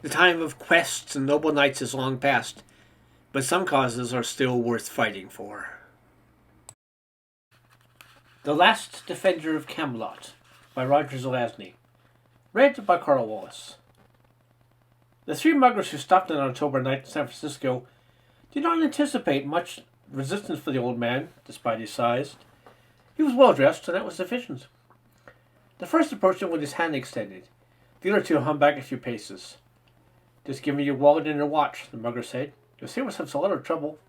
The time of quests and noble knights is long past, but some causes are still worth fighting for. The Last Defender of Camelot by Roger Zelazny. Read by Karl. The three muggers who stopped on October night in San Francisco did not anticipate much resistance for the old man, despite his size. He was well dressed, and that was sufficient. The first approached him with his hand extended. The other two hung back a few paces. "Just give me your wallet and your watch," the mugger said. "You'll save us a lot of trouble."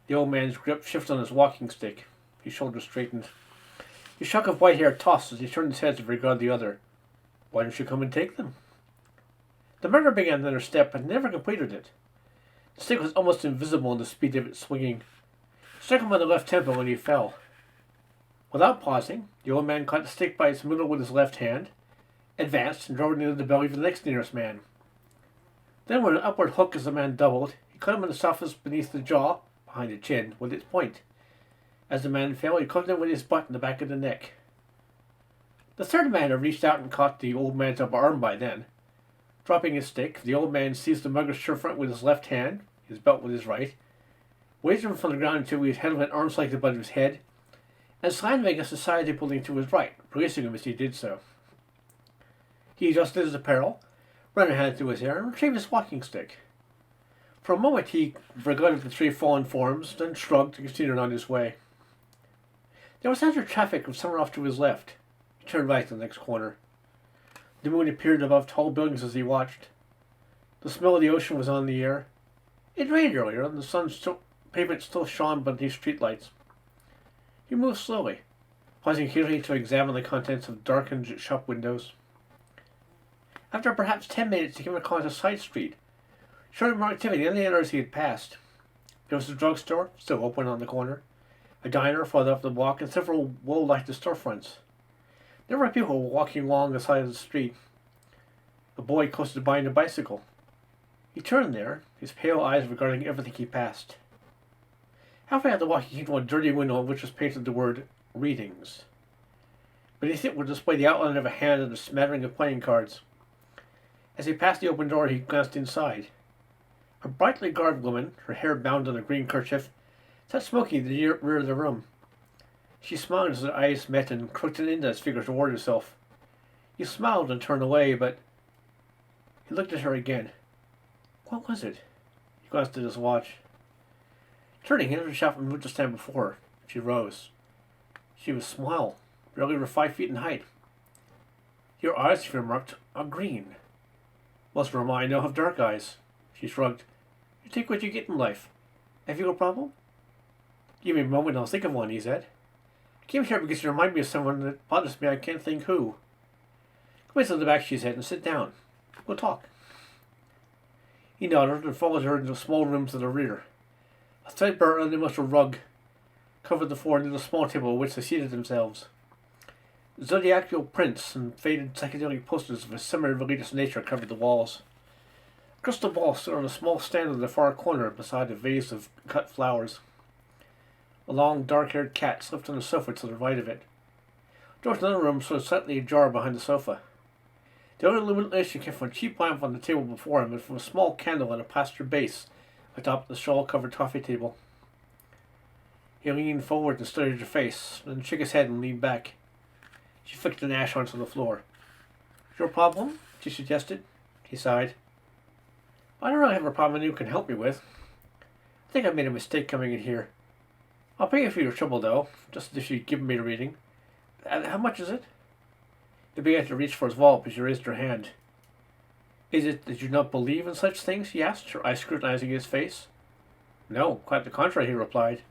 The old man's grip shifted on his walking stick. His shoulders straightened. His shock of white hair tossed as he turned his head to regard the other. "Why don't you come and take them?" The mugger began another step, but never completed it. The stick was almost invisible in the speed of its swinging. It struck him on the left temple and he fell. Without pausing, the old man caught the stick by its middle with his left hand, advanced, and drove it into the belly of the next nearest man. Then, with an upward hook as the man doubled, he cut him in the surface beneath the jaw, behind the chin, with its point. As the man fell, he caught him with his butt in the back of the neck. The third man had reached out and caught the old man's upper arm by then. Dropping his stick, the old man seized the mugger's shirt front with his left hand, his belt with his right, raised him from the ground until he held him at arm's length above his head, and slammed him against the side of the building to his right, bracing him as he did so. He adjusted his apparel, ran a hand through his hair, and retrieved his walking stick. For a moment he regarded the three fallen forms, then shrugged and continued on his way. There was other traffic from somewhere off to his left. He turned right to the next corner. The moon appeared above tall buildings as he watched. The smell of the ocean was on the air. It rained earlier, and the pavement still shone beneath streetlights. He moved slowly, pausing occasionally to examine the contents of darkened shop windows. After perhaps 10 minutes, he came across a side street, showing more activity than the others he had passed. There was a drugstore, still open on the corner, a diner farther up the block, and several well-lighted storefronts. There were people walking along the side of the street. A boy coasted by on a bicycle. He turned there, his pale eyes regarding everything he passed. Halfway up the walk, he came to a dirty window on which was painted the word "Readings." Beneath it would display the outline of a hand and a smattering of playing cards. As he passed the open door, he glanced inside. A brightly garbed woman, her hair bound in a green kerchief, sat smoking in the rear of the room. She smiled as her eyes met and crooked an index finger toward herself. He smiled and turned away, but he looked at her again. What was it? He glanced at his watch. Turning, he entered the shop and moved to stand before her. She rose. She was small, barely over 5 feet in height. "Your eyes," she remarked, "are green." "Most of mine now have dark eyes." She shrugged. "You take what you get in life. Have you a problem?" "Give me a moment and I'll think of one," he said. "I came here because you remind me of someone that bothers me. I can't think who." "Come into the back," she said, "and sit down. We'll talk." He nodded and followed her into a small room to the rear. A threadbare ornamental rug covered the floor near the small table at which they seated themselves. Zodiacal prints and faded psychedelic posters of a semi-religious nature covered the walls. A crystal ball stood on a small stand in the far corner beside a vase of cut flowers. A long, dark-haired cat slept on the sofa to the right of it. The door to another room stood slightly ajar behind the sofa. The only illumination came from a cheap lamp on the table before him and from a small candle on a plaster base atop the shawl-covered coffee table. He leaned forward and studied her face, then shook his head and leaned back. She flicked an ash onto the floor. "Your problem?" she suggested. He sighed. "I don't really have a problem you can help me with. I think I made a mistake coming in here. I'll pay you for your trouble, though, just as if you'd given me a reading. How much is it?" He began to reach for his wallet, but she raised her hand. "Is it that you do not believe in such things?" she asked, her eyes scrutinizing his face. "No, quite the contrary," he replied.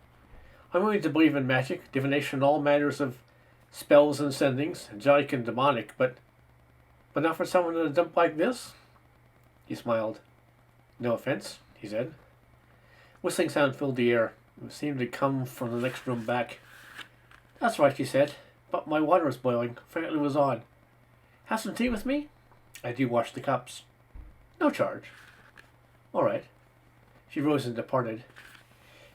"I'm willing to believe in magic, divination, and all manners of spells and sendings, angelic and demonic, but not for someone in a dump like this?" He smiled. "No offense," he said. Whistling sound filled the air. It seemed to come from the next room back. "That's right," she said, "but my water is boiling. Frankly, it was on. Have some tea with me?" "I do wash the cups." "No charge." "All right." She rose and departed.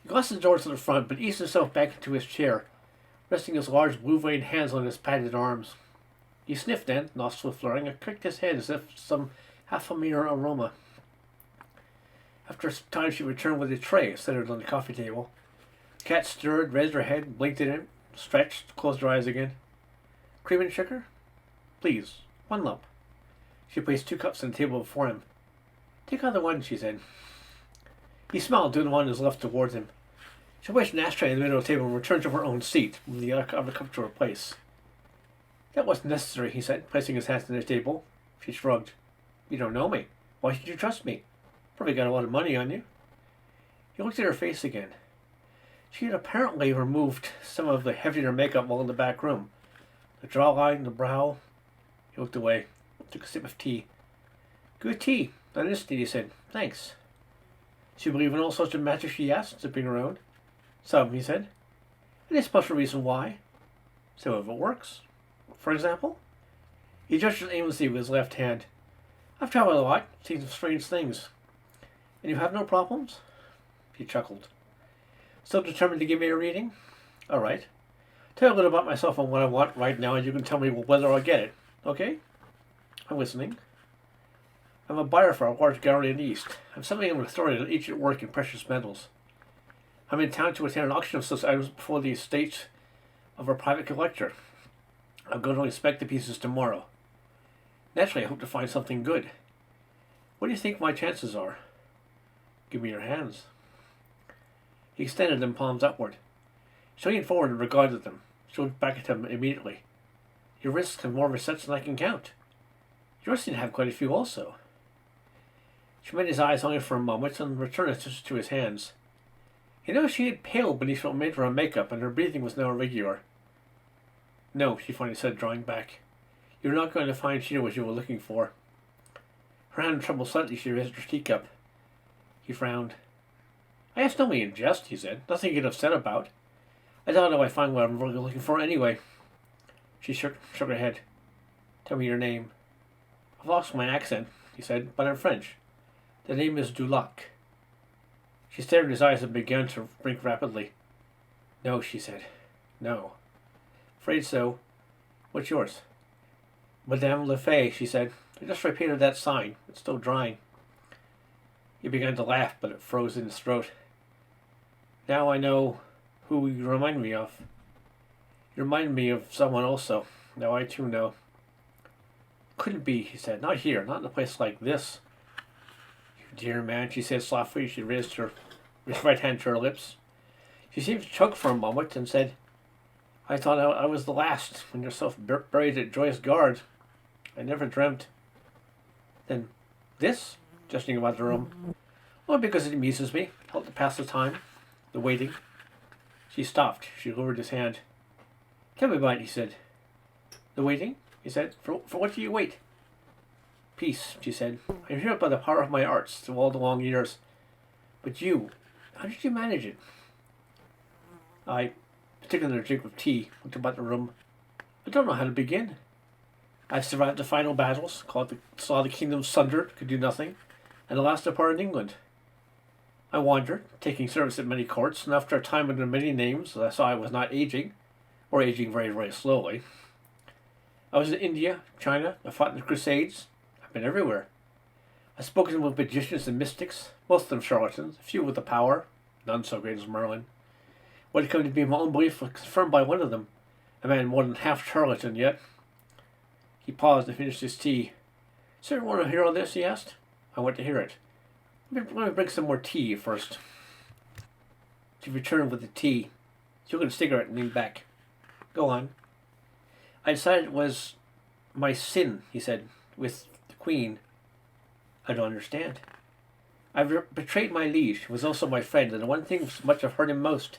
He glanced at the door to the front, but eased himself back into his chair, resting his large blue-veined hands on his padded arms. He sniffed then, nostrils flaring, and cricked his head as if some half familiar aroma. After a time she returned with a tray centered on the coffee table. The cat stirred, raised her head, blinked at him, stretched, closed her eyes again. Cream and sugar? Please, 1 lump. She placed 2 cups on the table before him. Take either one, she said. He smiled, doing one his left towards him. She placed an ashtray in the middle of the table and returned to her own seat, moving the other cup to her place. That wasn't necessary, he said, placing his hands on the table. She shrugged. You don't know me. Why should you trust me? Probably got a lot of money on you. He looked at her face again. She had apparently removed some of the heavier makeup while in the back room. The jawline, the brow. He looked away, took a sip of tea. Good tea. Not instant, he said. Thanks. Do you believe in all sorts of magic, she asked, sipping her own. Some, he said. Any special reason why? So if it works. For example? He gestured aimlessly with his left hand. I've traveled a lot, seen some strange things. And you have no problems? He chuckled. Still determined to give me a reading? All right. Tell you a little about myself and what I want right now, and you can tell me whether I'll get it. Okay? I'm listening. I'm a buyer for a large gallery in the East. I'm something of an authority on ancient work in precious metals. I'm in town to attend an auction of such items before the estate of a private collector. I'm going to inspect the pieces tomorrow. Naturally, I hope to find something good. What do you think my chances are? Give me your hands. He extended them, palms upward. She leaned forward and regarded them. She looked back at him immediately. Your wrists have more resets than I can count. Yours seem to have quite a few also. She met his eyes only for a moment and returned attention to his hands. He noticed she had paled beneath what made her makeup, and her breathing was now irregular. No, she finally said, drawing back. You're not going to find here what you were looking for. Her hand trembled slightly. She raised her teacup. He frowned. I asked only in jest, he said. Nothing to get upset about. I doubt if I find what I'm really looking for anyway. She shook her head. Tell me your name. I've lost my accent, he said, but I'm French. The name is Dulac. She stared in his eyes and began to blink rapidly. No, she said. No. Afraid so. What's yours? Madame Lefay, she said. I just repeated that sign. It's still drying. He began to laugh, but it froze in his throat. Now I know who you remind me of. You remind me of someone also. Now I too know. Couldn't be, he said. Not here. Not in a place like this. You dear man, she said softly. She raised her right hand to her lips. She seemed to choke for a moment and said, I thought I was the last when yourself buried at Joyous Guard. I never dreamt. Then this? Gesturing about the room. Well, because it amuses me. Help to pass the time. The waiting. She stopped. She lowered his hand. Tell me about it, he said. The waiting? He said. For what do you wait? Peace, she said. I'm here by the power of my arts through all the long years. But you, how did you manage it? I took another drink of tea, looked about the room. I don't know how to begin. I survived the final battles, saw the kingdom sundered, could do nothing, and the last depart in England. I wandered, taking service at many courts, and after a time under many names, I saw I was not aging, or aging very, very slowly. I was in India, China, I fought in the Crusades. I've been everywhere. I've spoken with magicians and mystics, most of them charlatans, a few with the power, none so great as Merlin. What had come to be my own belief was confirmed by one of them, a man more than half charlatan yet. He paused and finished his tea. Sir, want to hear all this? He asked. I want to hear it. Let me bring some more tea first. She returned with the tea. She took a cigarette and leaned back. Go on. I decided it was my sin, he said, with the Queen. I don't understand. I've betrayed my liege, who was also my friend, and the one thing much have hurt him most.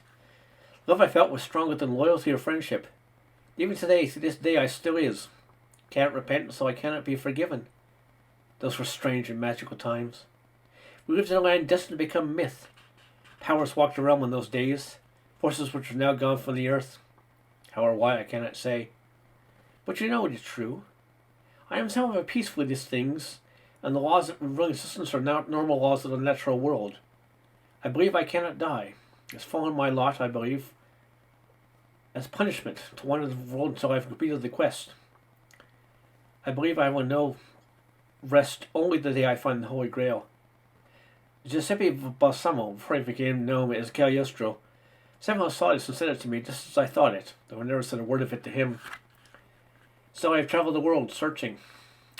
Love I felt was stronger than loyalty or friendship. Even today, to this day, I still is. Can't repent, so I cannot be forgiven. Those were strange and magical times. We lived in a land destined to become myth. Powers walked around in those days, forces which are now gone from the earth. How or why I cannot say. But you know it is true. I am somewhat at peace with these things, and the laws that run existence are not normal laws of the natural world. I believe I cannot die. It's fallen my lot, I believe, as punishment to wander the world until I have completed the quest. I believe I will know rest only the day I find the Holy Grail. Giuseppe Balsamo, before he became known as Cagliostro, somehow saw this and sent it to me just as I thought it, though I never said a word of it to him. So I have traveled the world searching.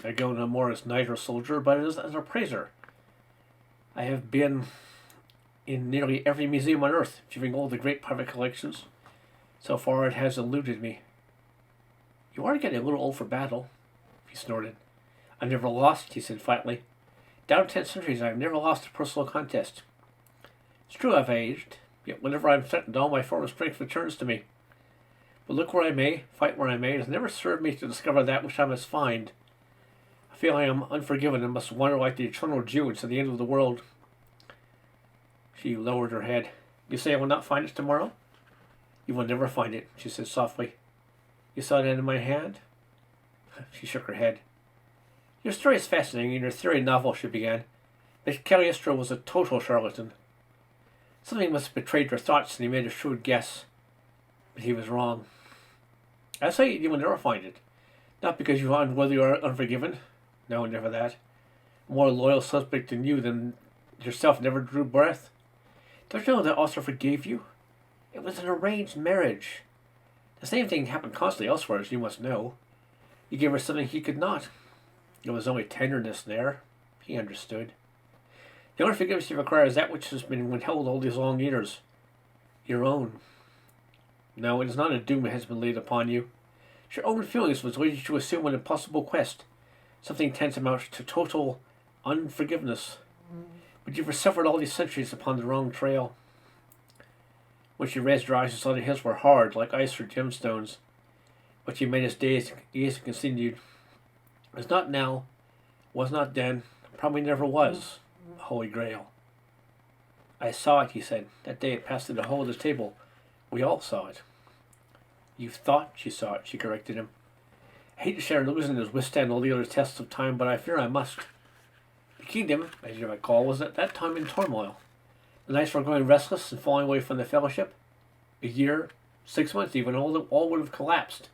I go no more as knight or soldier, but as an appraiser. I have been in nearly every museum on earth, viewing all the great private collections. So far it has eluded me. You are getting a little old for battle, he snorted. I've never lost, he said flatly. Down 10 centuries I have never lost a personal contest. It's true I've aged, yet whenever I'm threatened all my former strength returns to me. But look where I may, fight where I may, it has never served me to discover that which I must find. I feel I am unforgiven and must wander like the eternal Jew to the end of the world. She lowered her head. You say I will not find it tomorrow? You will never find it, she said softly. You saw it in my hand? She shook her head. Your story is fascinating and your theory novel, she began. But Cagliostro was a total charlatan. Something must have betrayed your thoughts and he made a shrewd guess. But he was wrong. I say you will never find it. Not because you are unworthy or unforgiven. No, never that. A more loyal suspect than you than yourself never drew breath. Don't you know that Arthur forgave you? It was an arranged marriage. The same thing happened constantly elsewhere, as you must know. You gave her something he could not. There was only tenderness there. He understood. The only forgiveness you require is that which has been withheld all these long years. Your own. No, it is not a doom that has been laid upon you. It's your own feelings which lead you to assume an impossible quest. Something tantamount to total unforgiveness. But you've suffered all these centuries upon the wrong trail. When she raised her eyes and saw the hills were hard, like ice or gemstones. But you made us gaze and continued. It's not now, was not then, probably never was, the Holy Grail. I saw it, he said. That day it passed through the hole of the table. We all saw it. You thought she saw it, she corrected him. I hate to share losing as withstand all the other tests of time, but I fear I must. The kingdom, as you recall, was at that time in turmoil. The knights were growing restless and falling away from the fellowship. A year, 6 months even, all would have collapsed.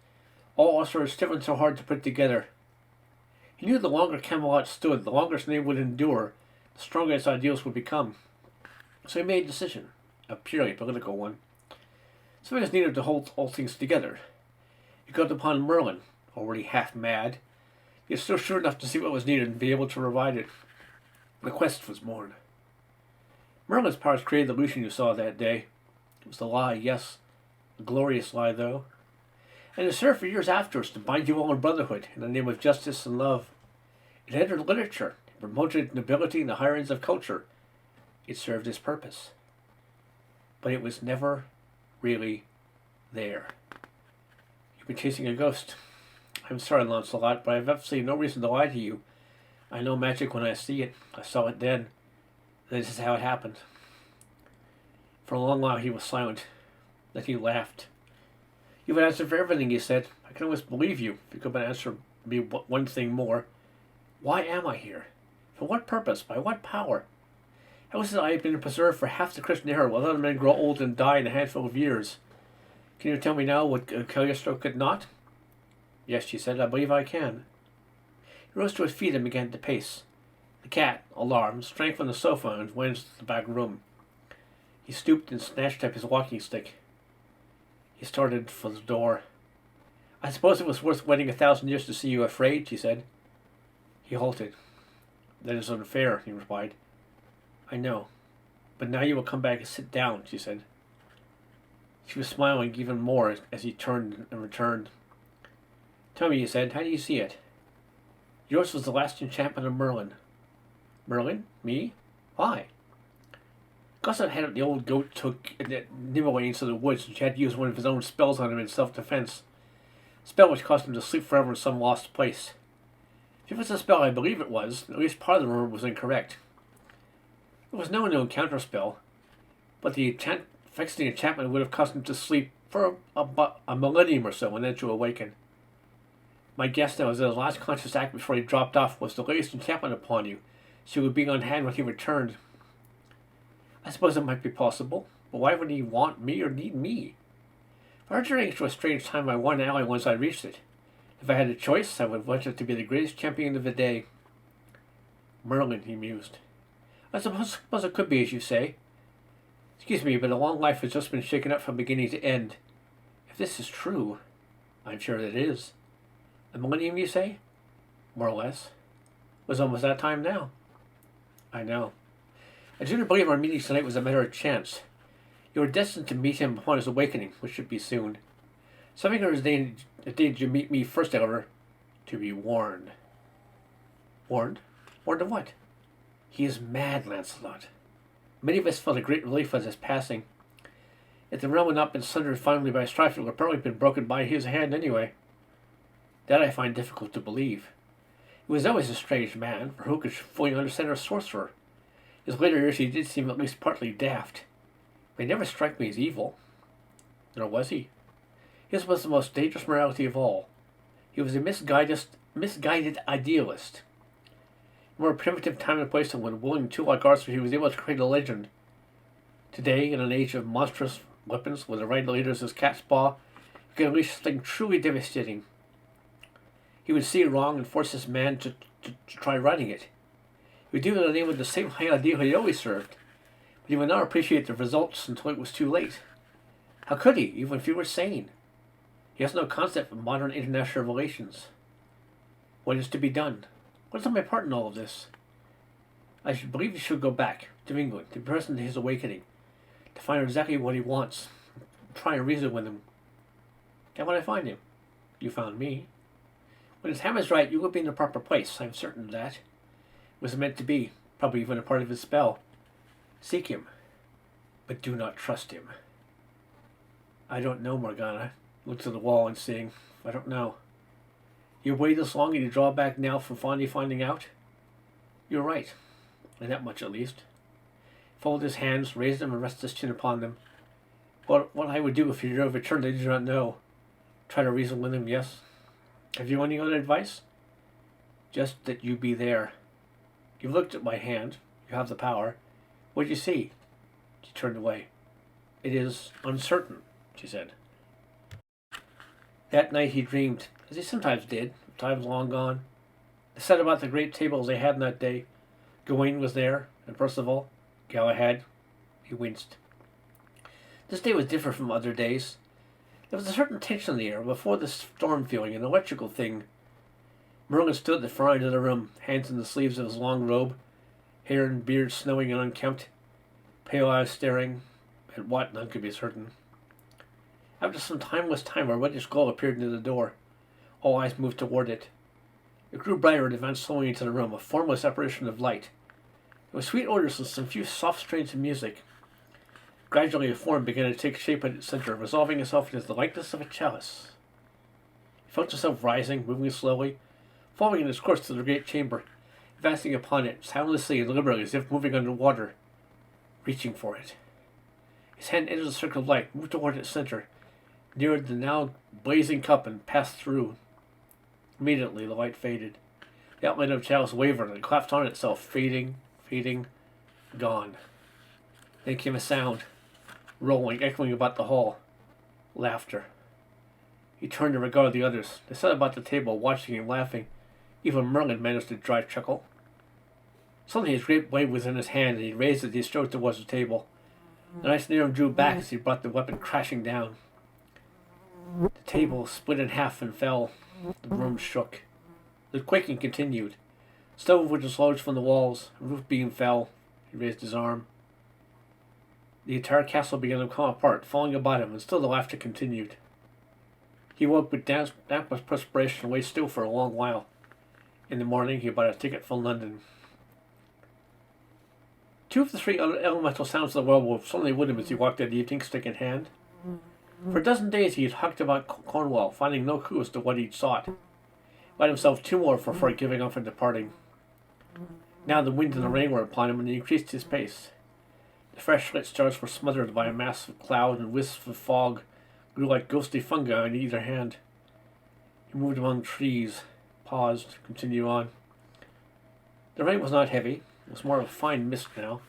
All also was stiff and so hard to put together. He knew the longer Camelot stood, the longer its name would endure, the stronger its ideals would become. So he made a decision, a purely political one. Something was needed to hold all things together. He called upon Merlin, already half mad, yet still sure enough to see what was needed and be able to provide it. The quest was born. Merlin's powers created the illusion you saw that day. It was a lie, yes, a glorious lie, though. And it served for years afterwards to bind you all in brotherhood in the name of justice and love. It entered literature, it promoted nobility in the higher ends of culture. It served its purpose. But it was never really there. You've been chasing a ghost. I'm sorry, Lancelot, but I've absolutely no reason to lie to you. I know magic when I see it. I saw it then. This is how it happened. For a long while he was silent. Then he laughed. You have an answer for everything, he said. I can always believe you if you could but answer me one thing more. Why am I here? For what purpose? By what power? How is it I have been preserved for half the Christian era while other men grow old and die in a handful of years? Can you tell me now what Cagliostro could not? Yes, she said, I believe I can. He rose to his feet and began to pace. The cat, alarmed, sprang from the sofa and went into the back room. He stooped and snatched up his walking stick. He started for the door. I suppose it was worth waiting 1,000 years to see you afraid, she said. He halted. That is unfair, he replied. I know. But now you will come back and sit down, she said. She was smiling even more as he turned and returned. Tell me, he said, how do you see it? Yours was the last enchantment of Merlin. Merlin? Me? Why? Gossip had the old goat took Nimue into the woods and she had to use one of his own spells on him in self-defense. A spell which caused him to sleep forever in some lost place. If it was a spell I believe it was, at least part of the rumor was incorrect. There was no known counterspell, but the fixing enchantment would have caused him to sleep for a millennium or so and then to awaken. My guess now is that his last conscious act before he dropped off was the latest enchantment upon you, so he would be on hand when he returned. I suppose it might be possible, but why would he want me or need me? If our journey to a strange time, I won an ally once I reached it. If I had a choice, I would want it to be the greatest champion of the day. Merlin, he mused. I suppose it could be as you say. Excuse me, but a long life has just been shaken up from beginning to end. If this is true, I'm sure it is. A millennium, you say? More or less. It was almost that time now. I know. I do not believe our meeting tonight was a matter of chance. You were destined to meet him upon his awakening, which should be soon. Something ordained you meet me first, however, to be warned. Warned? Warned of what? He is mad, Lancelot. Many of us felt a great relief at his passing. If the realm had not been sundered finally by strife, it would have probably been broken by his hand anyway. That I find difficult to believe. He was always a strange man, for who could fully understand a sorcerer? His later years he did seem at least partly daft. But he never struck me as evil. Nor was he. His was the most dangerous morality of all. He was a misguided idealist. In a more primitive time and place than when wielding two like ours, he was able to create a legend. Today, in an age of monstrous weapons, with the right leaders as cat's paw, he could unleash something truly devastating. He would see it wrong and force his man to try righting it. He would do it in the name of the same high ideal he always served, but he would not appreciate the results until it was too late. How could he, even if he were sane? He has no concept of modern international relations. What is to be done? What is on my part in all of this? I should believe he should go back to England, to be present to his awakening, to find out exactly what he wants, try and reason with him. How would I find him? You found me. When his time is right, you will be in the proper place, I am certain of that. It was meant to be, probably even a part of his spell. Seek him, but do not trust him. I don't know, Morgana. Looked to the wall and saying, I don't know. You wait this long and you draw back now from finally finding out? You're right, and that much at least. Fold his hands, raise them, and rest his chin upon them. What I would do if he drove returned, I do not know. Try to reason with him, yes. Have you any other advice? Just that you be there. You've looked at my hand. You have the power. What do you see? She turned away. It is uncertain, she said. That night he dreamed, as he sometimes did, of times long gone. They said about the great tables they had on that day. Gawain was there, and Percival, Galahad. He winced. This day was different from other days. There was a certain tension in the air before the storm feeling, an electrical thing. Merlin stood at the far end of the room, hands in the sleeves of his long robe, hair and beard snowing and unkempt, pale eyes staring at what none could be certain. After some timeless time, a reddish glow appeared near the door. All eyes moved toward it. It grew brighter and advanced slowly into the room, a formless apparition of light. There were sweet odors and some few soft strains of music. Gradually a form began to take shape at its center, resolving itself into the likeness of a chalice. He felt himself rising, moving slowly, following in its course to the great chamber, advancing upon it, soundlessly and deliberately as if moving under water, reaching for it. His hand entered the circle of light, moved toward its center, neared the now blazing cup and passed through. Immediately the light faded. The outline of the chalice wavered and collapsed on itself, fading, gone. Then came a sound, rolling, echoing about the hall. Laughter. He turned to regard the others. They sat about the table, watching him, laughing. Even Merlin managed a dry chuckle. Suddenly his great blade was in his hand, and he raised it. He strode towards the table. The knights near him drew back as he brought the weapon crashing down. The table split in half and fell. The room shook. The quaking continued. Stove was dislodged from the walls. A roof beam fell. He raised his arm. The entire castle began to come apart, falling about him, and still the laughter continued. He woke with damp with perspiration and lay still for a long while. In the morning, he bought a ticket for London. Two of the three elemental sounds of the werewolf suddenly with him as he walked that evening, stick in hand. For a dozen days he had hucked about Cornwall, finding no clue as to what he'd sought. Let himself 2 more before giving up and departing. Now the wind and the rain were upon him, and he increased his pace. The fresh-lit stars were smothered by a mass of cloud, and wisps of fog grew like ghostly fungi on either hand. He moved among trees, paused, continued on. The rain was not heavy. It was more of a fine mist now.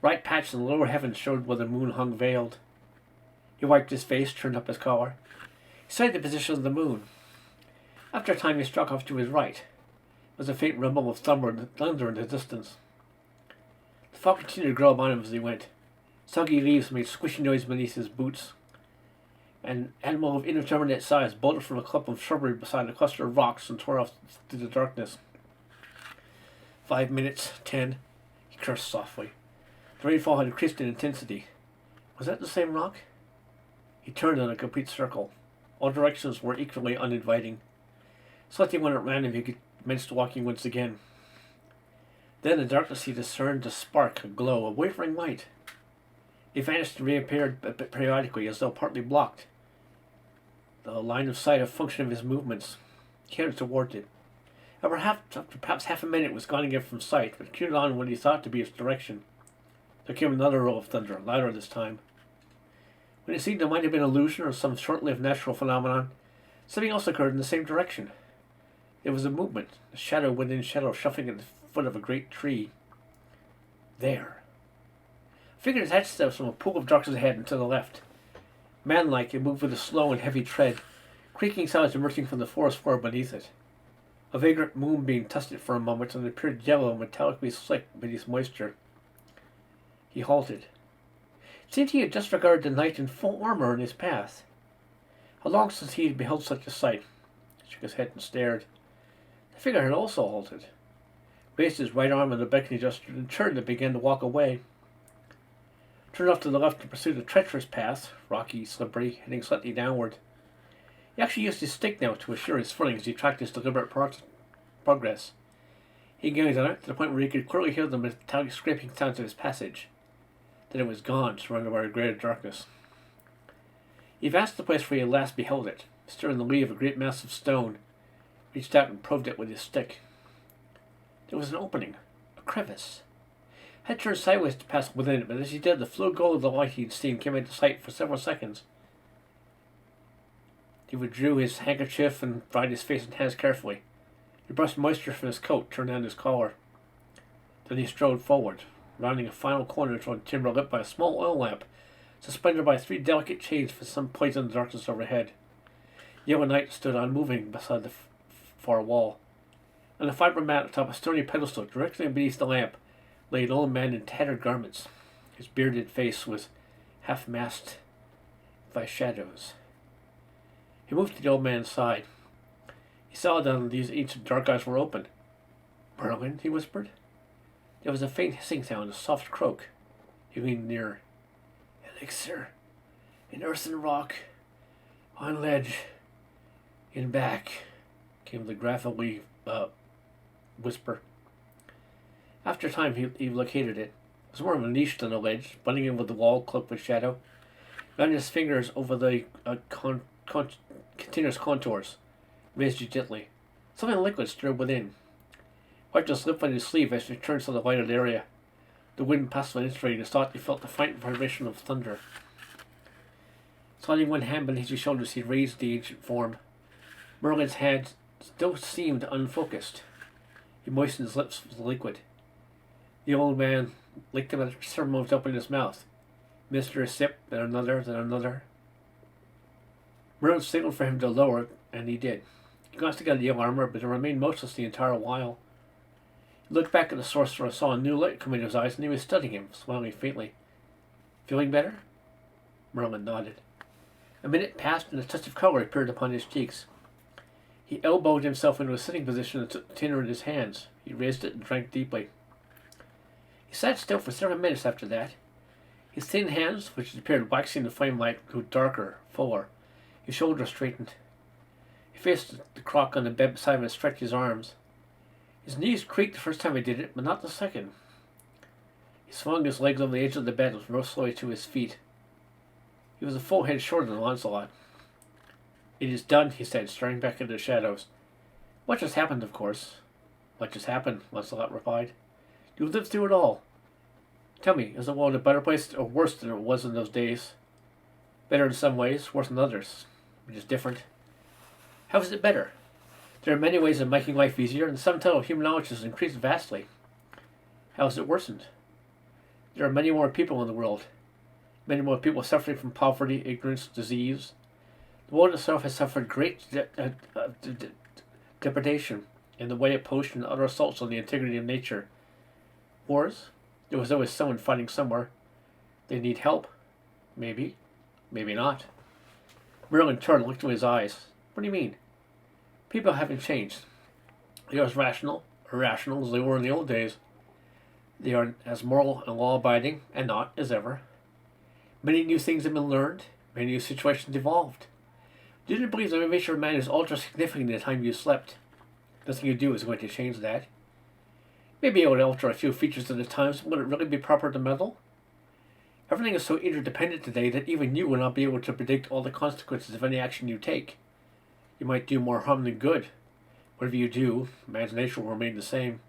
Bright patches in the lower heavens showed where the moon hung veiled. He wiped his face, turned up his collar. He studied the position of the moon. After a time he struck off to his right. was a faint rumble of thunder in the distance. The fog continued to grow upon him as he went. Soggy leaves made squishy noise beneath his boots. An animal of indeterminate size bolted from a clump of shrubbery beside a cluster of rocks and tore off through the darkness. 5 minutes, 10, he cursed softly. The rainfall had increased in intensity. Was that the same rock? He turned in a complete circle. All directions were equally uninviting. Selecting one at random, he commenced walking once again. Then in the darkness he discerned a spark, a glow, a wavering light. It vanished and reappeared periodically, as though partly blocked. The line of sight, a function of his movements. He headed toward it. After perhaps half a minute, it was gone again from sight, but continued on in what he thought to be its direction. There came another roll of thunder, louder this time. When it seemed it might have been illusion or some short-lived natural phenomenon, something else occurred in the same direction. There was a movement, a shadow within shadow shuffling at the foot of a great tree. There. A figure detached itself from a pool of darkness ahead and to the left. Manlike, it moved with a slow and heavy tread, creaking sounds emerging from the forest floor beneath it. A vagrant moonbeam touched it for a moment and it appeared yellow and metallically slick beneath moisture. He halted. It seemed he had just regarded the knight in full armor in his path. How long since he had beheld such a sight? He shook his head and stared. The figure had also halted, raised his right arm in a beckoning gesture, and turned and began to walk away. Turned off to the left to pursue the treacherous path, rocky, slippery, heading slightly downward. He actually used his stick now to assure his footing as he tracked his deliberate progress. He gained on it to the point where he could clearly hear the metallic scraping sounds of his passage. Then it was gone, surrounded by a greater darkness. He advanced to the place where he had last beheld it, stood in the lee of a great mass of stone, reached out and probed it with his stick. There was an opening, a crevice. Head turned sideways to pass within it, but as he did, the fluid glow of the light he had seen came into sight for several seconds. He withdrew his handkerchief and dried his face and hands carefully. He brushed moisture from his coat, turned down his collar. Then he strode forward, rounding a final corner toward timber lit by a small oil lamp, suspended by 3 delicate chains for some point in the darkness overhead. The yellow knight stood unmoving beside the far wall. On a fiber mat atop a stony pedestal, directly beneath the lamp, lay an old man in tattered garments. His bearded face was half masked by shadows. He moved to the old man's side. He saw that these ancient dark eyes were open. "Merlin," he whispered. There was a faint hissing sound, a soft croak. He leaned nearer. "Elixir, in earth and rock, on ledge, in back," came the graphically whisper. After a time, he located it. It was more of a niche than a ledge, blending in with the wall, cloaked with shadow. Ran his fingers over the continuous contours, raised it gently. Something liquid stirred within. Wiped his lip on his sleeve as he returned to the lighted area. The wind passed by penetrating his thought. He felt the faint vibration of thunder. Sliding one hand beneath his shoulders, he raised the ancient form. Merlin's hand still seemed unfocused. He moistened his lips with the liquid. The old man licked them and several moved up in his mouth. Missed a sip, then another, then another. Merlin signaled for him to lower it, and he did. He glanced again at the yellow armor, but it remained motionless the entire while. He looked back at the sorcerer, saw a new light come into his eyes, and he was studying him, smiling faintly. "Feeling better?" Merlin nodded. A minute passed, and a touch of color appeared upon his cheeks. He elbowed himself into a sitting position and took the tinder in his hands. He raised it and drank deeply. He sat still for several minutes after that. His thin hands, which appeared waxing in the flame light, grew darker, fuller. His shoulders straightened. He faced the crock on the bed beside him and stretched his arms. His knees creaked the first time he did it, but not the second. He swung his legs over the edge of the bed and rose slowly to his feet. He was a full head shorter than Lancelot. "It is done," he said, staring back into the shadows. "Much has happened, of course." "Much has happened," Lancelot replied. "You lived through it all. Tell me, is the world a better place or worse than it was in those days?" "Better in some ways, worse in others. Which is different." "How is it better?" "There are many ways of making life easier, and the sum total of human knowledge has increased vastly." "How has it worsened?" "There are many more people in the world. Many more people suffering from poverty, ignorance, disease. The world itself has suffered great depredation. in the way of pollution and other assaults on the integrity of nature. Wars? There was always someone fighting somewhere. They need help. Maybe. Maybe not. Merlin turned and looked into his eyes. What do you mean? People haven't changed. They are as rational, or irrational, as they were in the old days. They are as moral and law-abiding, and not, as ever. Many new things have been learned. Many new situations evolved. You didn't believe the motivation of man is ultra-significant in the time you slept. Nothing you do is going to change that. Maybe it would alter a few features at the times, but would it really be proper to meddle? Everything is so interdependent today that even you will not be able to predict all the consequences of any action you take. You might do more harm than good. Whatever you do, man's nature will remain the same.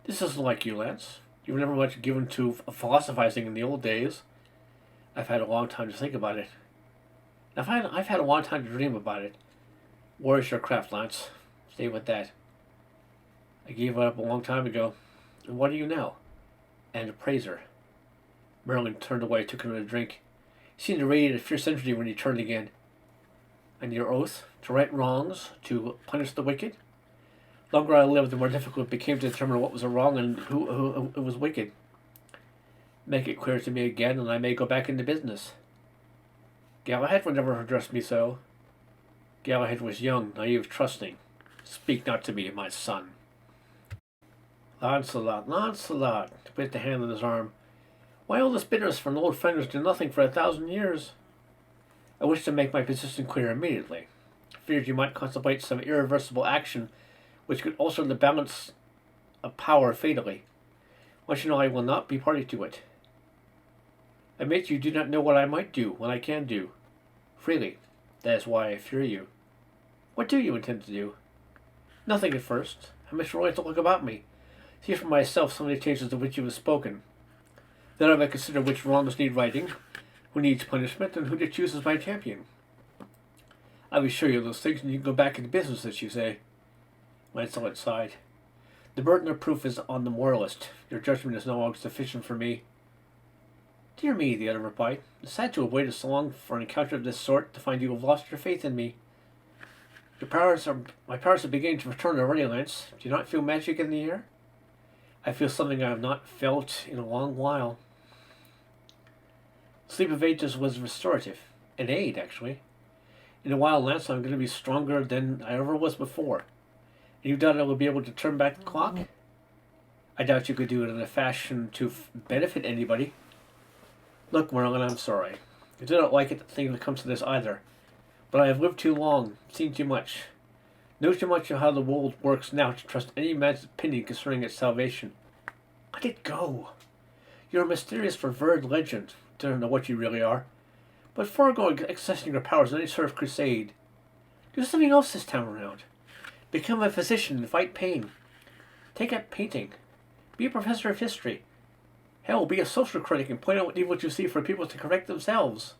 This isn't like you, Lance. You were never much given to philosophizing in the old days. I've had a long time to think about it. I've had a long time to dream about it. War is your craft, Lance. Stay with that. I gave it up a long time ago. And what are you now? An appraiser. Merlin turned away, took another drink. He seemed to radiate a fierce energy when he turned again. And your oath? To right wrongs? To punish the wicked? The longer I lived, the more difficult it became to determine what was a wrong and who was wicked. Make it clear to me again, and I may go back into business. Galahad would never address me so. Galahad was young, naive, trusting. Speak not to me, my son. Lancelot, Lancelot, he put the hand on his arm. Why all this bitterness for an old friend who's done nothing for 1,000 years? I wish to make my position clear immediately. I feared you might contemplate some irreversible action which could alter the balance of power fatally. Once you know I will not be party to it. I admit you do not know what I might do, what I can do. Freely. That is why I fear you. What do you intend to do? Nothing at first. I must really to look about me. See for myself some of the changes of which you have spoken. Then I might consider which wrongs need righting, who needs punishment, and who to choose as my champion. I will show you those things, and you can go back into business, as you say. Lancelot sighed. The burden of proof is on the moralist. Your judgment is no longer sufficient for me. Dear me, the other replied. It's sad to have waited so long for an encounter of this sort to find you have lost your faith in me. My powers are beginning to return already, Lance. Do you not feel magic in the air? I feel something I have not felt in a long while. Sleep of ages was restorative. An aid, actually. In a while, Lance, I'm going to be stronger than I ever was before. And you doubt I will be able to turn back the clock? I doubt you could do it in a fashion to benefit anybody. Look, Merlin, I'm sorry. I do not like it to think it comes to this either. But I have lived too long, seen too much. Know too much of how the world works now to trust any man's opinion concerning its salvation. Let it go. You're a mysterious, revered legend. Don't know what you really are. But forego accessing your powers in any sort of crusade. Do something else this time around. Become a physician and fight pain. Take up painting. Be a professor of history. Hell, be a social critic and point out what evil you see for people to correct themselves.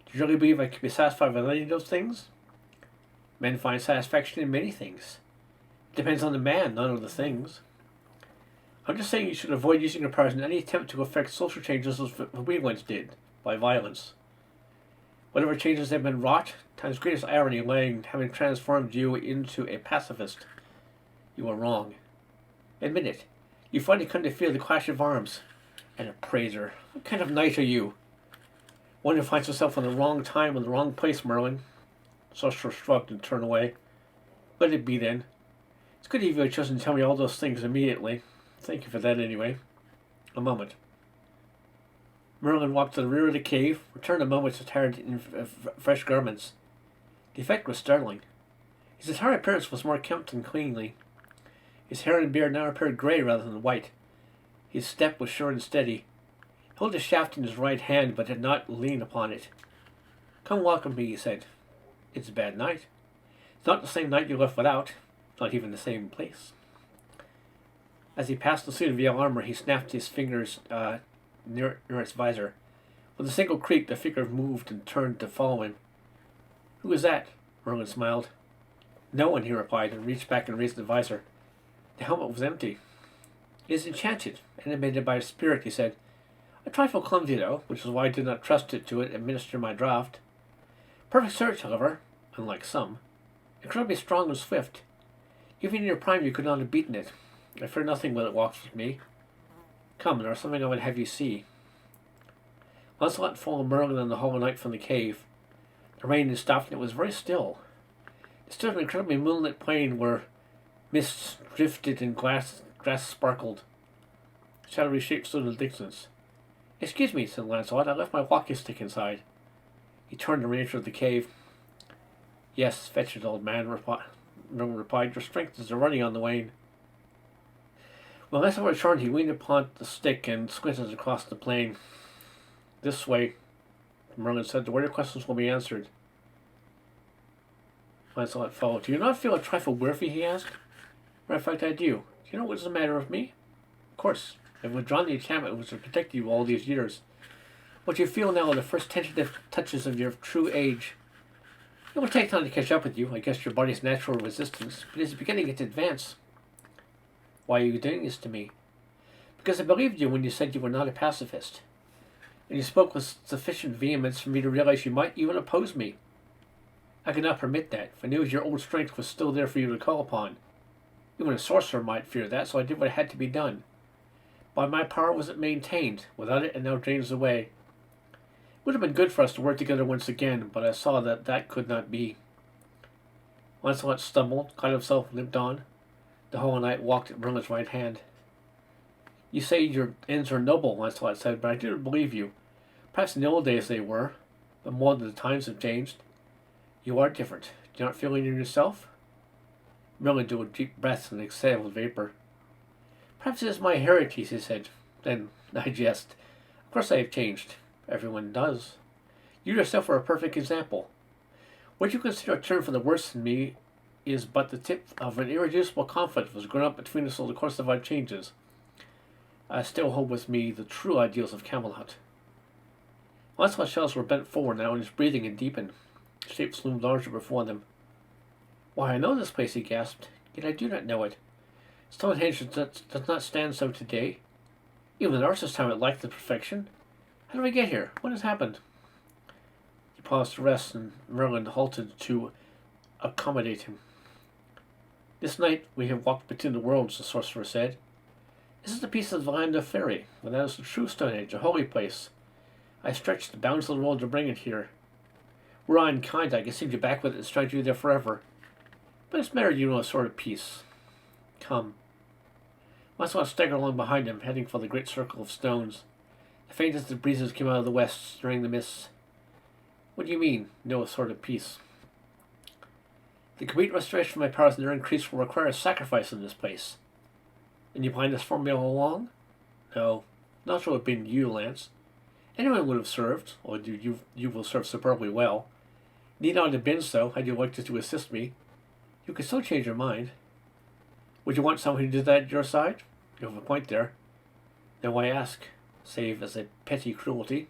Do you really believe I can be satisfied with any of those things? Men find satisfaction in many things. It depends on the man, not on the things. I'm just saying you should avoid using your powers in any attempt to effect social changes as we once did, by violence. Whatever changes have been wrought, time's greatest irony lay in having transformed you into a pacifist. You are wrong. Admit it. You finally come to fear the clash of arms. An appraiser. What kind of knight are you? One who finds himself in the wrong time in the wrong place, Merlin. Sorcerer shrugged and turned away. Let it be then. It's good of you have chosen to tell me all those things immediately. Thank you for that anyway. A moment. Merlin walked to the rear of the cave, returned a moment attired in fresh garments. The effect was startling. His entire appearance was more kempt and cleanly. His hair and beard now appeared grey rather than white. His step was sure and steady. He held a shaft in his right hand, but did not lean upon it. Come welcome me, he said. It's a bad night. It's not the same night you left without. It's not even the same place. As he passed the suit of yellow armor, he snapped his fingers near its visor. With a single creak, the figure moved and turned to follow him. Who is that? Merlin smiled. No one, he replied, and reached back and raised the visor. The helmet was empty. It is enchanted, animated by a spirit, he said. A trifle clumsy, though, which is why I did not trust it to administer my draught. Perfect search, however, unlike some. Incredibly strong and swift. Even in your prime you could not have beaten it. I fear nothing when it walks with me. Come, there is something I would have you see. Lancelot followed Merlin in the hollow night from the cave. The rain had stopped and it was very still. It stood on an incredibly moonlit plain where mists drifted and grass sparkled. Shadowy shapes stood in the distance. Excuse me, said Lancelot, I left my walking stick inside. He turned and re-entered the cave. Yes, fetch it, old man, Merlin replied. Your strength is already on the wane. When Lancelot returned, he leaned upon the stick and squinted across the plain. This way, Merlin said, the way your questions will be answered. Lancelot followed. Do you not feel a trifle weary? He asked. Matter of fact, I do. Do you know what's the matter with me? Of course. I've withdrawn the enchantment which has protected you all these years. What you feel now are the first tentative touches of your true age. It will take time to catch up with you. I guess your body's natural resistance, but it's beginning its advance. Why are you doing this to me? Because I believed you when you said you were not a pacifist. And you spoke with sufficient vehemence for me to realize you might even oppose me. I could not permit that, for I knew your old strength was still there for you to call upon. Even a sorcerer might fear that, so I did what had to be done. By my power was it maintained. Without it, it now drains away. It would have been good for us to work together once again, but I saw that that could not be. Lancelot stumbled, caught himself, and limped on. The Hollow Knight walked at Merlin's right hand. You say your ends are noble, Lancelot said, but I didn't believe you. Perhaps in the old days they were, but more than the times have changed. You are different. Do you not feel it in yourself? Merlin drew a deep breath and exhaled vapor. Perhaps it is my heritage, he said. Then I jest. Of course I have changed. Everyone does. You yourself are a perfect example. What you consider a turn for the worse in me is but the tip of an irreducible conflict that has grown up between us over the course of our changes. I still hold with me the true ideals of Camelot. Lancelot's shoulders were bent forward now, and his breathing had deepened. Shapes loomed larger before them. Why, I know this place, he gasped, yet I do not know it. Stonehenge does not stand so today. Even in Arthur's time it lacked the perfection. How did we get here? What has happened? He paused to rest, and Merlin halted to accommodate him. This night we have walked between the worlds, the sorcerer said. This is the piece of the land of Fairy, and that is the true Stonehenge, a holy place. I stretched the bounds of the world to bring it here. Were I unkind, I could send you back with it and strike you there forever. But it's better you know a sort of peace. Come. Lancelot staggered along behind him, heading for the great circle of stones. The faintest of breezes came out of the west, stirring the mists. What do you mean, no sort of peace? The complete restoration of my powers and their increase will require a sacrifice in this place. And you planned this for me all along? No, not so it had been you, Lance. Anyone would have served, or you will serve superbly well. Need not have been so, had you liked to assist me. You could still change your mind. Would you want someone who did that at your side? You have a point there. Now why ask, save as a petty cruelty?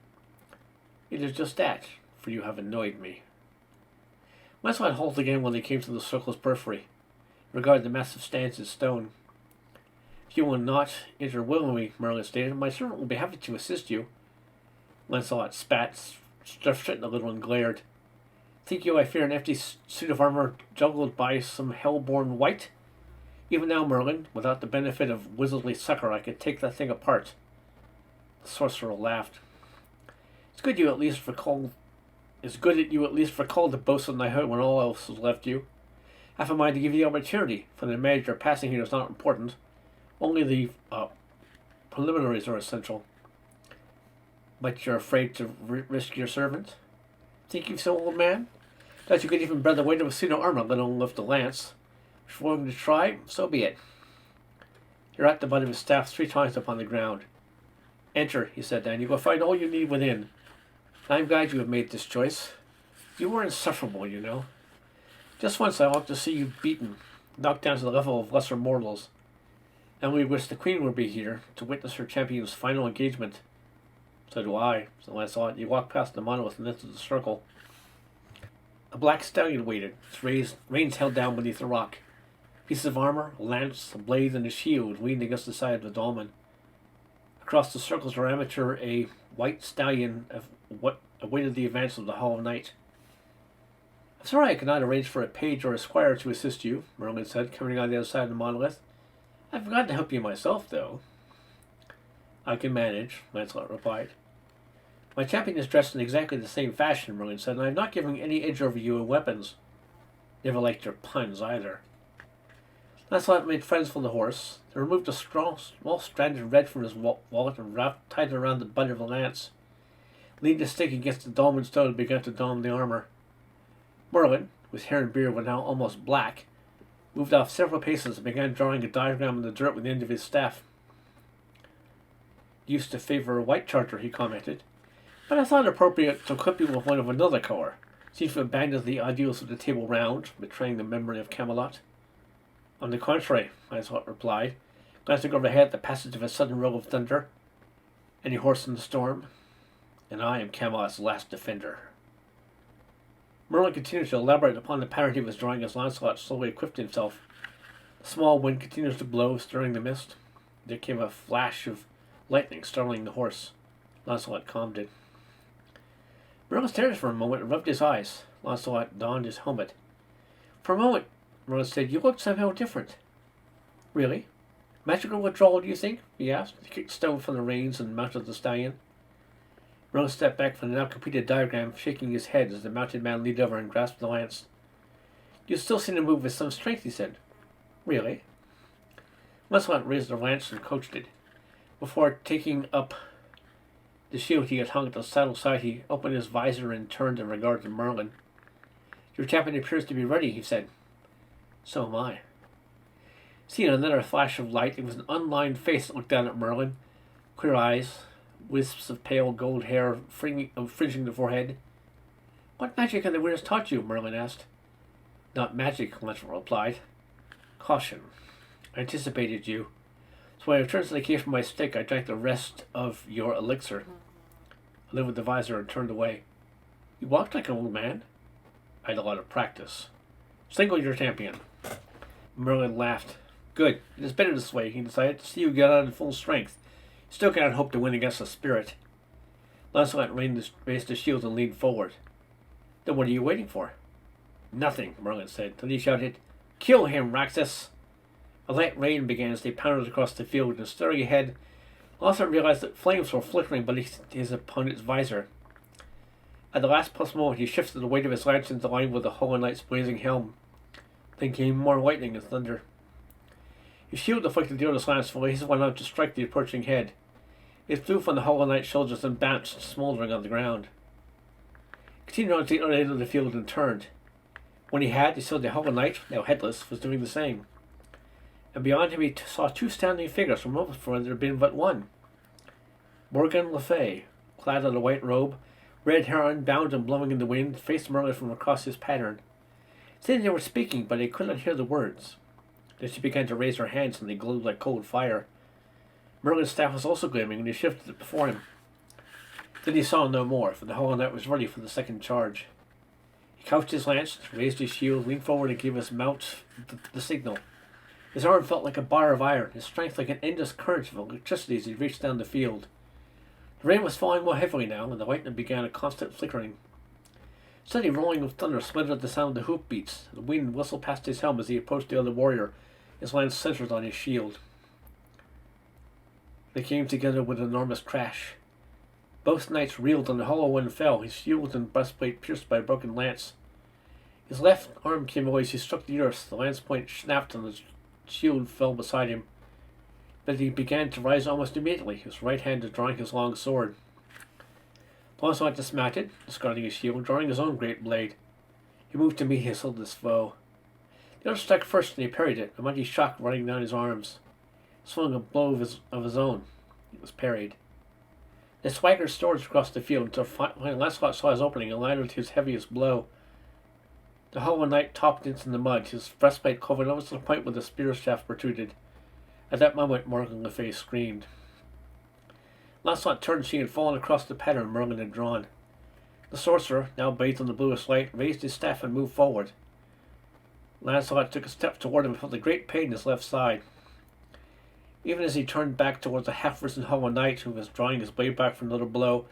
It is just that, for you have annoyed me. Lancelot halted again when they came to the circle's periphery, regarding the massive stands in stone. If you will not enter willingly, Merlin stated, my servant will be happy to assist you. Lancelot spat, straightened a little, and glared. Think you I fear an empty suit of armor juggled by some hell-born wight? Even now, Merlin, without the benefit of wizardly succor, I could take that thing apart. The sorcerer laughed. It's good at you at least recalled the boasted I heard when all else has left you. I have a mind to give you the opportunity, for the advantage you're passing here is not important. Only the preliminaries are essential. But you're afraid to risk your servant? Think you so, old man? That you could even bear the weight of a suit of armor, let alone lift a lance. If you're willing to try, so be it. He rapped the butt of his staff 3 times upon the ground. Enter, he said then. You will find all you need within. I'm glad you have made this choice. You were insufferable, you know. Just once I ought to see you beaten, knocked down to the level of lesser mortals. And we wish the Queen would be here to witness her champion's final engagement. So do I, said Lancelot. You walked past the monolith and into the circle. A black stallion waited, its reins held down beneath the rock. Pieces of armor, a lance, a blade, and a shield leaned against the side of the dolmen. Across the circle's diameter, a white stallion of what awaited the advance of the Hollow Knight. I'm sorry I cannot arrange for a page or a squire to assist you, Merlin said, coming on the other side of the monolith. I forgot to help you myself, though. I can manage, Lancelot replied. My champion is dressed in exactly the same fashion, Merlin said, and I am not giving any edge over you in weapons. Never liked your puns, either. Lancelot made friends with the horse. They removed a small strand of red from his wallet and tied it around the butt of the lance. Leaned his stick against the dolman stone and began to don the armor. Merlin, whose hair and beard were now almost black, moved off several paces and began drawing a diagram in the dirt with the end of his staff. Used to favor a white charger, he commented, but I thought it appropriate to equip you with one of another colour. Seems to abandon the ideals of the Table Round, betraying the memory of Camelot. On the contrary, Lancelot replied, glancing overhead at the passage of a sudden roll of thunder. Any horse in the storm? And I am Camelot's last defender. Merlin continued to elaborate upon the pattern he was drawing as Lancelot slowly equipped himself. A small wind continued to blow, stirring the mist. There came a flash of lightning, startling the horse. Lancelot calmed it. Merlin stared for a moment and rubbed his eyes. Lancelot donned his helmet. For a moment, Merlin said, you looked somehow different. Really? Magical withdrawal, do you think? He asked. He kicked stone from the reins and mounted the stallion. Merlin stepped back from the now completed diagram, shaking his head as the mounted man leaned over and grasped the lance. You still seem to move with some strength, he said. Really? Lancelot raised the lance and coached it. Before taking up the shield he had hung at the saddle side, he opened his visor and turned in regard to Merlin. Your champion appears to be ready, he said. So am I. Seeing another flash of light, it was an unlined face that looked down at Merlin. Clear eyes, wisps of pale gold hair fringing the forehead. What magic have the weirs taught you? Merlin asked. Not magic, Lancelot replied. Caution. I anticipated you. So when I returned to the cave from my stick, I drank the rest of your elixir. I lifted the visor and turned away. You walked like an old man. I had a lot of practice. Single your champion. Merlin laughed. Good. It is better this way, he decided, to see you get out in full strength. You still cannot hope to win against a spirit. Lancelot raised his shield and leaned forward. Then what are you waiting for? Nothing, Merlin said. Then he shouted, Kill him, Raxus! A light rain began as they pounded across the field, and staring ahead, Lancelot realized that flames were flickering beneath his opponent's visor. At the last possible moment, he shifted the weight of his lance into line with the Hollow Knight's blazing helm. Then came more lightning and thunder. His shield deflected the other's lance, while his went on to strike the approaching head. It flew from the Hollow Knight's shoulders and bounced, smoldering on the ground. He continued on to the other end of the field and turned. When he saw the Hollow Knight, now headless, was doing the same. And beyond him he saw two standing figures from moments before there had been but one. Morgan Le Fay, clad in a white robe, red hair unbound and blowing in the wind, faced Merlin from across his pattern. Saying they were speaking, but he could not hear the words. Then she began to raise her hands, and they glowed like cold fire. Merlin's staff was also gleaming, and he shifted it before him. Then he saw no more, for the Hollow Knight was ready for the second charge. He couched his lance, raised his shield, leaned forward, and gave his mount the signal. His arm felt like a bar of iron, his strength like an endless current of electricity as he reached down the field. The rain was falling more heavily now, and the lightning began a constant flickering. Steady rolling of thunder smothered at the sound of the hoof beats. The wind whistled past his helm as he approached the other warrior, his lance centered on his shield. They came together with an enormous crash. Both knights reeled, and the hollow one fell, his shield and breastplate pierced by a broken lance. His left arm came away as he struck the earth. The lance point snapped, and the shield fell beside him. But he began to rise almost immediately, his right hand drawing his long sword. Lancelot dismounted, discarding his shield, drawing his own great blade. He moved to meet his headless foe. The other struck first, and he parried it, a mighty shock running down his arms. He swung a blow of his own. It was parried. They swaggered swords across the field until finally Lancelot saw his opening and landed his heaviest blow. The Hollow Knight topped into the mud, his breastplate covered almost to the point where the spear shaft protruded. At that moment, Morgan Le Fay screamed. Lancelot turned, she had fallen across the pattern Merlin had drawn. The sorcerer, now bathed in the bluest light, raised his staff and moved forward. Lancelot took a step toward him and felt a great pain in his left side. Even as he turned back towards the half-risen Hollow Knight, who was drawing his blade back for another blow,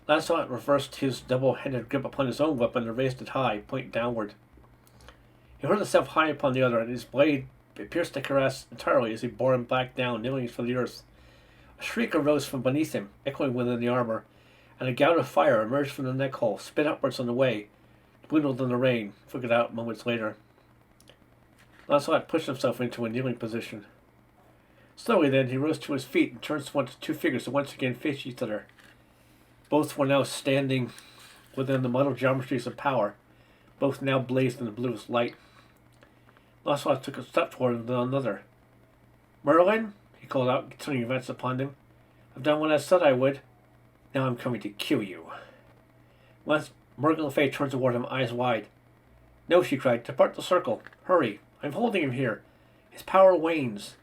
Lancelot reversed his double-handed grip upon his own weapon and raised it high, point downward. He hurled himself high upon the other, and his blade pierced the cuirass entirely as he bore him back down, kneeling to the earth. A shriek arose from beneath him, echoing within the armor, and a gout of fire emerged from the neck hole, spit upwards on the way, dwindled in the rain, flickered out moments later. Lancelot pushed himself into a kneeling position. Slowly then, he rose to his feet and turned towards the two figures that once again faced each other. Both were now standing within the muddled geometries of power, both now blazed in the bluest light. Lancelot took a step toward him, then another. "Merlin," he called out, turning events upon him. "I've done what I said I would. Now I'm coming to kill you." Once Morgan Le Fay turned toward him, eyes wide. "No," she cried. "Depart the circle. Hurry. I'm holding him here. His power wanes.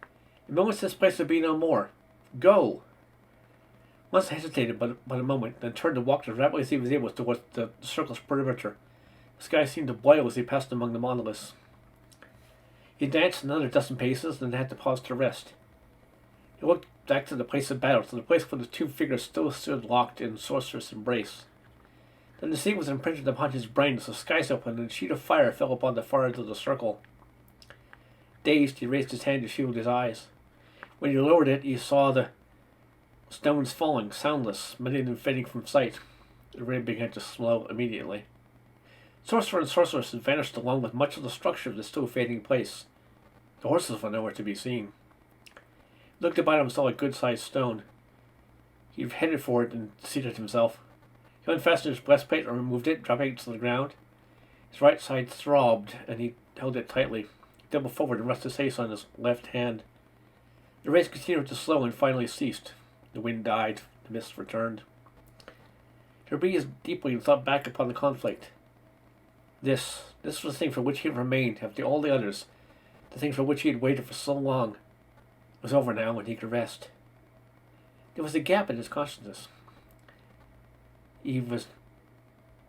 In moments this place will be no more. Go." Once hesitated but a moment, then turned to walk as rapidly as he was able towards the circle's perimeter. The sky seemed to boil as he passed among the monoliths. He advanced another dozen paces, then had to pause to rest. He looked back to the place of battle, to the place where the two figures still stood locked in sorcerous embrace. Then the scene was imprinted upon his brain as the skies opened and a sheet of fire fell upon the far edge of the circle. Dazed, he raised his hand to shield his eyes. When he lowered it, he saw the stones falling, soundless, many of them fading from sight. The rain began to slow immediately. Sorcerer and sorceress had vanished along with much of the structure of the still fading place. The horses were nowhere to be seen. He looked about him and saw a good-sized stone. He headed for it and seated himself. He unfastened his breastplate and removed it, dropping it to the ground. His right side throbbed, and he held it tightly. He doubled forward and rested his face on his left hand. The race continued to slow and finally ceased. The wind died. The mist returned. He breathed deeply and thought back upon the conflict. This was the thing for which he had remained after all the others, the thing for which he had waited for so long. It was over now, and he could rest. There was a gap in his consciousness. He was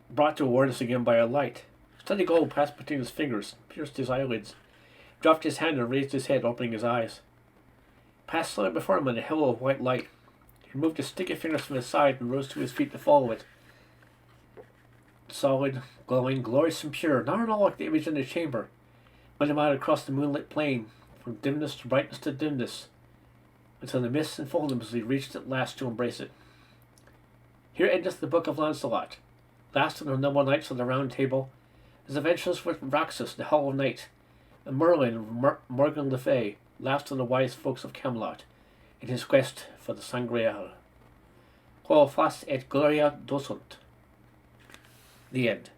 brought to awareness again by a light. A steady glow passed between his fingers, pierced his eyelids, dropped his hand and raised his head, opening his eyes. Passed slowly before him in a halo of white light. He moved his sticky fingers from his side and rose to his feet to follow it. Solid, glowing, glorious and pure, not at all like the image in the chamber, went him out across the moonlit plain, from dimness to dimness, until the mists enfolded him as he reached at last to embrace it. Here endeth the Book of Lancelot, last of the noble knights of the Round Table, as adventurous with Roxas, the Hollow Knight, and Merlin and Morgan Le Fay, last of the wise folks of Camelot, in his quest for the Sangreal. Quo fas et gloria dosunt. The end.